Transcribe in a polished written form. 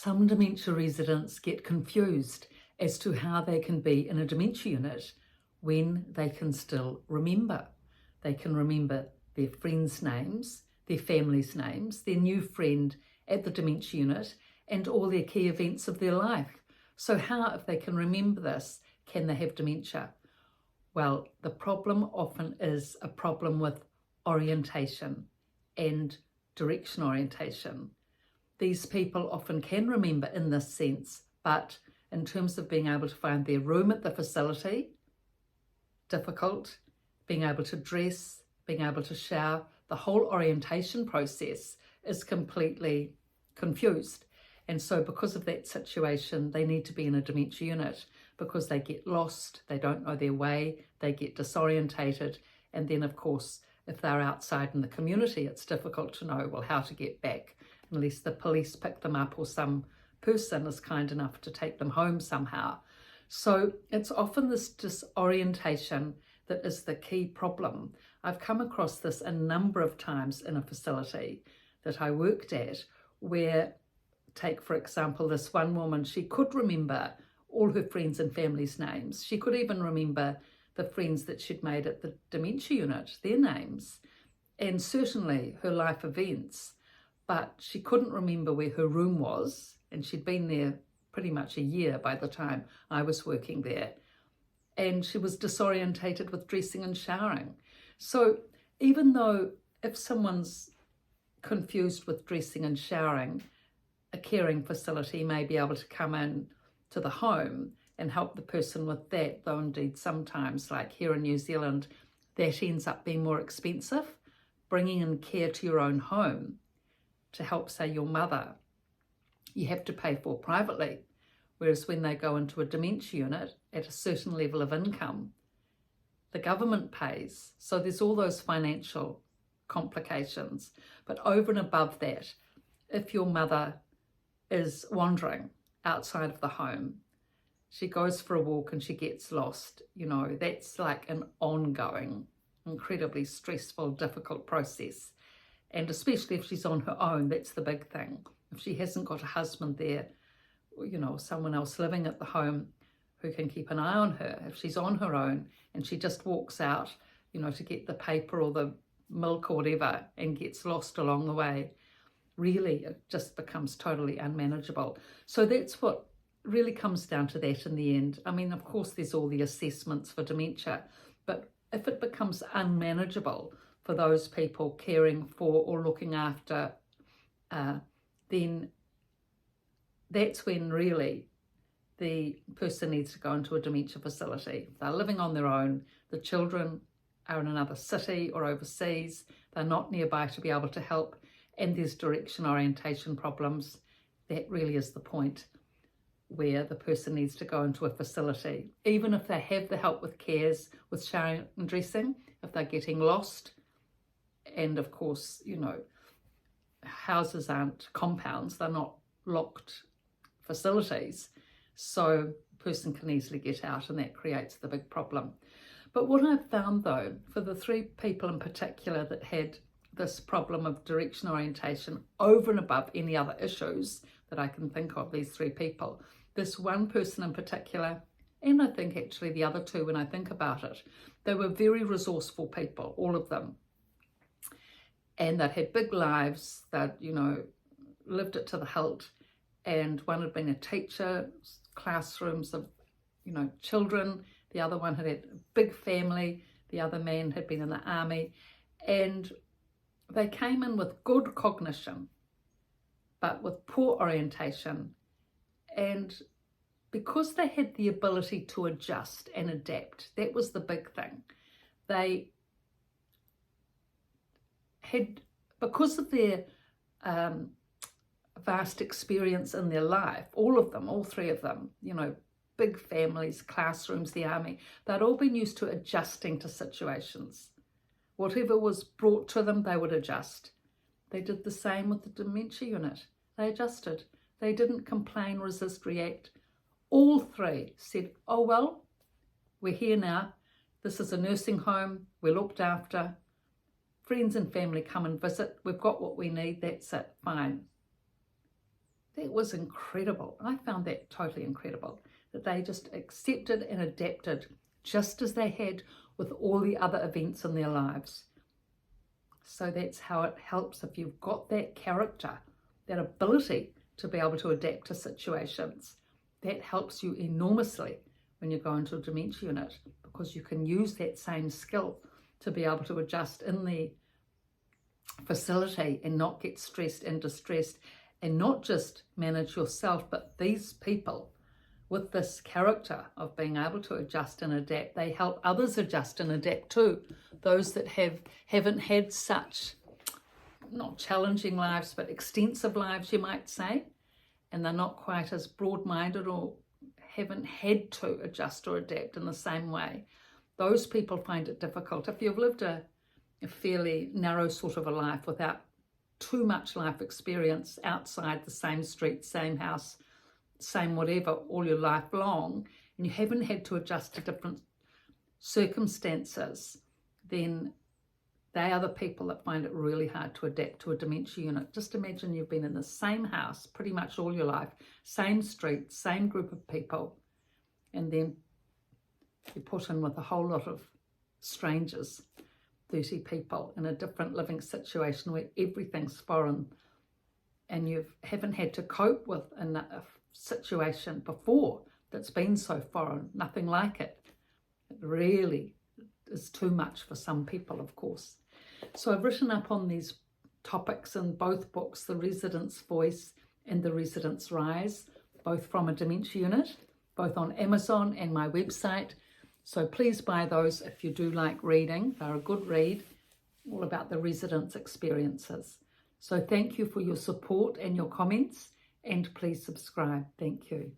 Some dementia residents get confused as to how they can be in a dementia unit when they can still remember. They can remember their friends' names, their family's names, their new friend at the dementia unit, and all their key events of their life. So how, if they can remember this, can they have dementia? Well, the problem often is a problem with orientation and direction orientation. These people often can remember in this sense, but in terms of being able to find their room at the facility, difficult. Being able to dress, being able to shower, the whole orientation process is completely confused. And so because of that situation, they need to be in a dementia unit because they get lost, they don't know their way, they get disorientated. And then, of course, if they're outside in the community, it's difficult to know, well, how to get back, unless the police pick them up or some person is kind enough to take them home somehow. So it's often this disorientation that is the key problem. I've come across this a number of times in a facility that I worked at where, take for example, this one woman, she could remember all her friends and family's names. She could even remember the friends that she'd made at the dementia unit, their names, and certainly her life events, but she couldn't remember where her room was, and she'd been there pretty much a year by the time I was working there. And she was disorientated with dressing and showering. So even though if someone's confused with dressing and showering, a caring facility may be able to come in to the home and help the person with that, though indeed sometimes, like here in New Zealand, that ends up being more expensive. Bringing in care to your own home to help, say, your mother, you have to pay for privately. Whereas when they go into a dementia unit at a certain level of income, the government pays. So there's all those financial complications. But over and above that, if your mother is wandering outside of the home, she goes for a walk and she gets lost, you know, that's like an ongoing, incredibly stressful, difficult process. And especially if she's on her own, that's the big thing. If she hasn't got a husband there, you know, someone else living at the home who can keep an eye on her. If she's on her own and she just walks out, you know, to get the paper or the milk or whatever and gets lost along the way, really it just becomes totally unmanageable. So that's what really comes down to that in the end. I mean, of course, there's all the assessments for dementia, but if it becomes unmanageable for those people caring for or looking after, then that's when really the person needs to go into a dementia facility. If they're living on their own, the children are in another city or overseas, they're not nearby to be able to help, and there's direction orientation problems, that really is the point where the person needs to go into a facility. Even if they have the help with cares, with showering and dressing, if they're getting lost, and of course, you know, houses aren't compounds, they're not locked facilities, so a person can easily get out, and that creates the big problem. But what I've found though, for the 3 people in particular that had this problem of direction orientation over and above any other issues that I can think of, these 3 people, this one person in particular, and I think actually the other 2 when I think about it, they were very resourceful people, all of them. And they'd had big lives, they'd, you know, lived it to the hilt. And one had been a teacher, classrooms of, you know, children. The other one had a big family. The other man had been in the army. And they came in with good cognition, but with poor orientation. And because they had the ability to adjust and adapt, that was the big thing. They had, because of their vast experience in their life, all of them, all 3 of them, you know, big families, classrooms, the army, they'd all been used to adjusting to situations. Whatever was brought to them, they would adjust. They did the same with the dementia unit. They adjusted. They didn't complain, resist, react. All 3 said, oh, well, we're here now. This is a nursing home. We're looked after. Friends and family come and visit. We've got what we need. That's it. Fine. That was incredible. I found that totally incredible, that they just accepted and adapted just as they had with all the other events in their lives. So that's how it helps if you've got that character, that ability to be able to adapt to situations. That helps you enormously when you go into a dementia unit, because you can use that same skill to be able to adjust in the facility and not get stressed and distressed, and not just manage yourself, but these people with this character of being able to adjust and adapt, they help others adjust and adapt too. Those that haven't had such, not challenging lives, but extensive lives, you might say, and they're not quite as broad-minded or haven't had to adjust or adapt in the same way. Those people find it difficult. If you've lived a fairly narrow sort of a life without too much life experience outside the same street, same house, same whatever all your life long, and you haven't had to adjust to different circumstances, then they are the people that find it really hard to adapt to a dementia unit. Just imagine you've been in the same house pretty much all your life, same street, same group of people, and then you're put in with a whole lot of strangers, 30 people in a different living situation where everything's foreign, and you haven't had to cope with a situation before that's been so foreign, nothing like it. It really is too much for some people, of course. So I've written up on these topics in both books, The Resident's Voice and The Resident's Rise, both from a dementia unit, both on Amazon and my website. So please buy those if you do like reading. They're a good read, all about the residents' experiences. So thank you for your support and your comments, and please subscribe. Thank you.